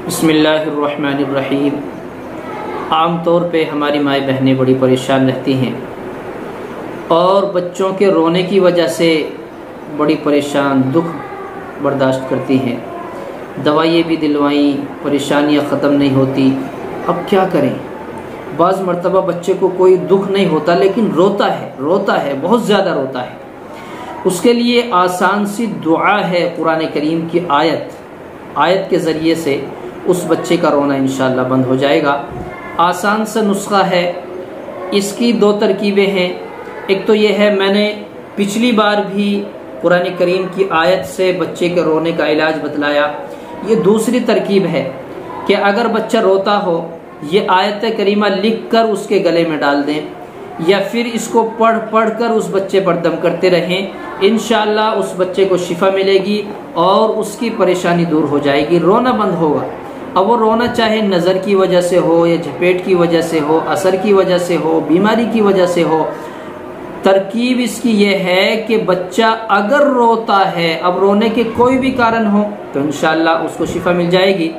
बिस्मिल्लाहिर्रहमानिर्रहीम। आम तौर पे हमारी माएँ बहनें बड़ी परेशान रहती हैं और बच्चों के रोने की वजह से बड़ी परेशान दुख बर्दाश्त करती हैं। दवाइयाँ भी दिलवाई, परेशानियाँ ख़त्म नहीं होती। अब क्या करें? बाज़ मर्तबा बच्चे को कोई दुख नहीं होता लेकिन रोता है, बहुत ज़्यादा रोता है। उसके लिए आसान सी दुआ है, कुरान करीम की आयत के ज़रिए से उस बच्चे का रोना इंशाअल्लाह बंद हो जाएगा। आसान सा नुस्खा है, इसकी दो तरकीबें हैं। एक तो ये है, मैंने पिछली बार भी कुरान करीम की आयत से बच्चे के रोने का इलाज बतलाया। ये दूसरी तरकीब है कि अगर बच्चा रोता हो, ये आयत करीमा लिख कर उसके गले में डाल दें या फिर इसको पढ़ कर उस बच्चे पर दम करते रहें। इंशाअल्लाह उस बच्चे को शिफा मिलेगी और उसकी परेशानी दूर हो जाएगी, रोना बंद होगा। अब वो रोना चाहे नज़र की वजह से हो या झपेट की वजह से हो, असर की वजह से हो, बीमारी की वजह से हो, तरकीब इसकी ये है कि बच्चा अगर रोता है, अब रोने के कोई भी कारण हो, तो इंशाअल्लाह उसको शिफा मिल जाएगी।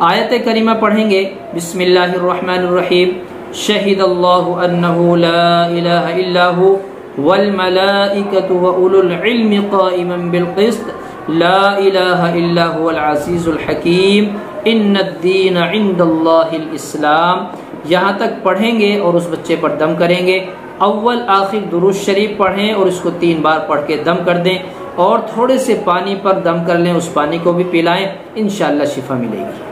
आयत करीमा पढ़ेंगे, बिस्मिल्लाहिर्रहमानिर्रहीम। शहीदल्लाहु अन्नहु ला इलाहा इल्लाहु वल मलाइकतु व उलुल इल्मि काइमन बिल क़िस्त ला इलाहा इल्ला हुवल अज़ीज़ुल हकीम इन्नद्दीन इंदल्लाहिल इस्लाम। यहाँ तक पढ़ेंगे और उस बच्चे पर दम करेंगे। अव्वल आखिर दुरूद शरीफ पढ़ें और इसको 3 बार पढ़ के दम कर दें और थोड़े से पानी पर दम कर लें, उस पानी को भी पिलाएं, इंशाअल्लाह शिफा मिलेगी।